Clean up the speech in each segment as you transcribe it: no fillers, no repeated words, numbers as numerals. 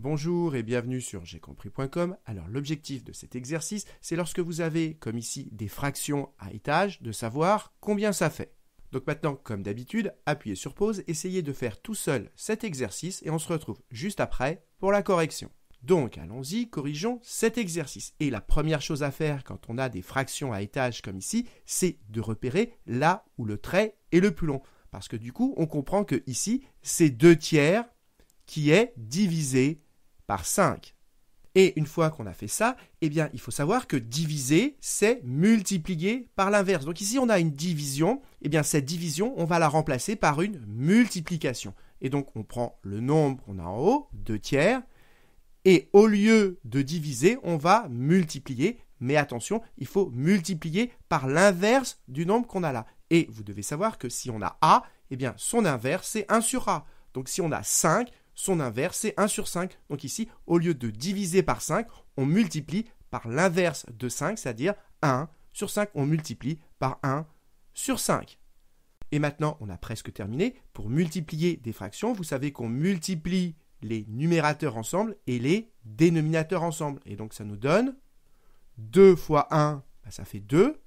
Bonjour et bienvenue sur jecomprix.com. Alors l'objectif de cet exercice, c'est lorsque vous avez, comme ici, des fractions à étage, de savoir combien ça fait. Donc maintenant, comme d'habitude, appuyez sur pause, essayez de faire tout seul cet exercice et on se retrouve juste après pour la correction. Donc allons-y, corrigeons cet exercice. Et la première chose à faire quand on a des fractions à étage comme ici, c'est de repérer là où le trait est le plus long. Parce que du coup, on comprend que ici, c'est 2/3 qui est divisé par 5. Et une fois qu'on a fait ça, eh bien, il faut savoir que diviser, c'est multiplier par l'inverse. Donc ici, on a une division. Eh bien, cette division, on va la remplacer par une multiplication. Et donc, on prend le nombre qu'on a en haut, 2/3, et au lieu de diviser, on va multiplier. Mais attention, il faut multiplier par l'inverse du nombre qu'on a là. Et vous devez savoir que si on a A, eh bien, son inverse, c'est 1 sur A. Donc si on a 5, son inverse, c'est 1 sur 5. Donc ici, au lieu de diviser par 5, on multiplie par l'inverse de 5, c'est-à-dire 1 sur 5, on multiplie par 1 sur 5. Et maintenant, on a presque terminé. Pour multiplier des fractions, vous savez qu'on multiplie les numérateurs ensemble et les dénominateurs ensemble. Et donc, ça nous donne 2 fois 1, ça fait 2.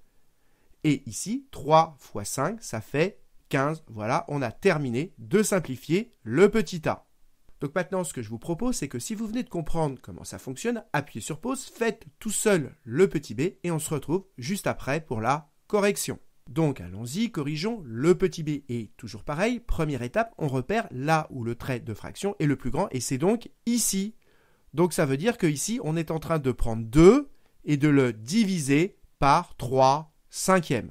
Et ici, 3 fois 5, ça fait 15. Voilà, on a terminé de simplifier le petit a. Donc maintenant, ce que je vous propose, c'est que si vous venez de comprendre comment ça fonctionne, appuyez sur pause, faites tout seul le petit b et on se retrouve juste après pour la correction. Donc allons-y, corrigeons le petit b. Et toujours pareil, première étape, on repère là où le trait de fraction est le plus grand et c'est donc ici. Donc ça veut dire qu'ici, on est en train de prendre 2 et de le diviser par 3/5.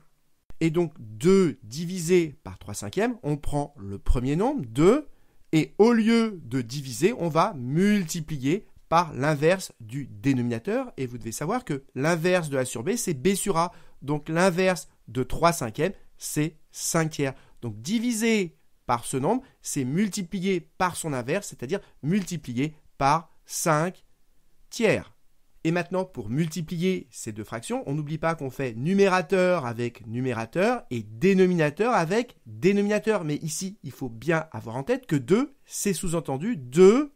Et donc 2 divisé par 3/5, on prend le premier nombre, 2, et au lieu de diviser, on va multiplier par l'inverse du dénominateur. Et vous devez savoir que l'inverse de a sur b, c'est b sur a. Donc l'inverse de 3/5, c'est 5/3. Donc diviser par ce nombre, c'est multiplier par son inverse, c'est-à-dire multiplier par 5/3. Et maintenant, pour multiplier ces deux fractions, on n'oublie pas qu'on fait numérateur avec numérateur et dénominateur avec dénominateur. Mais ici, il faut bien avoir en tête que 2, c'est sous-entendu 2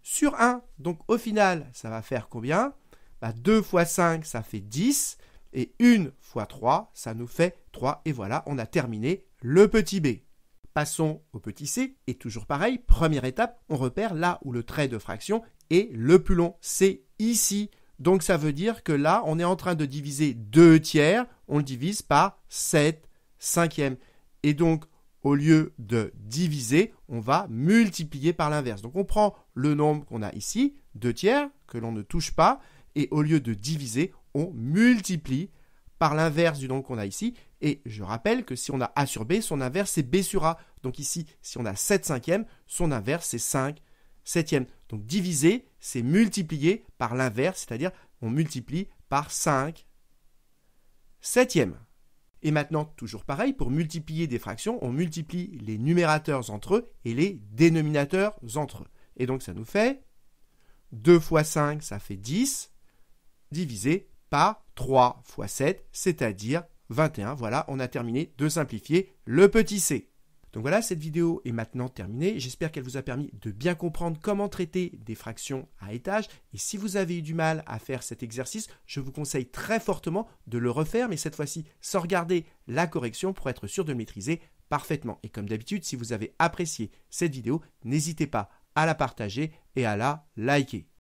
sur 1. Donc au final, ça va faire combien ? 2 fois 5, ça fait 10. Et 1 fois 3, ça nous fait 3. Et voilà, on a terminé le petit b. Passons au petit c. Et toujours pareil, première étape, on repère là où le trait de fraction est le plus long. C'est ici. Donc ça veut dire que là, on est en train de diviser 2/3, on le divise par 7/5. Et donc, au lieu de diviser, on va multiplier par l'inverse. Donc on prend le nombre qu'on a ici, 2/3, que l'on ne touche pas, et au lieu de diviser, on multiplie par l'inverse du nombre qu'on a ici. Et je rappelle que si on a a sur b, son inverse c'est b sur a. Donc ici, si on a 7/5, son inverse c'est 5/7. Donc diviser, c'est multiplier par l'inverse, c'est-à-dire on multiplie par 5/7. Et maintenant, toujours pareil, pour multiplier des fractions, on multiplie les numérateurs entre eux et les dénominateurs entre eux. Et donc ça nous fait 2 fois 5, ça fait 10, divisé par 3 fois 7, c'est-à-dire 21. Voilà, on a terminé de simplifier le petit c. Donc voilà, cette vidéo est maintenant terminée. J'espère qu'elle vous a permis de bien comprendre comment traiter des fractions à étage. Et si vous avez eu du mal à faire cet exercice, je vous conseille très fortement de le refaire, mais cette fois-ci sans regarder la correction pour être sûr de le maîtriser parfaitement. Et comme d'habitude, si vous avez apprécié cette vidéo, n'hésitez pas à la partager et à la liker.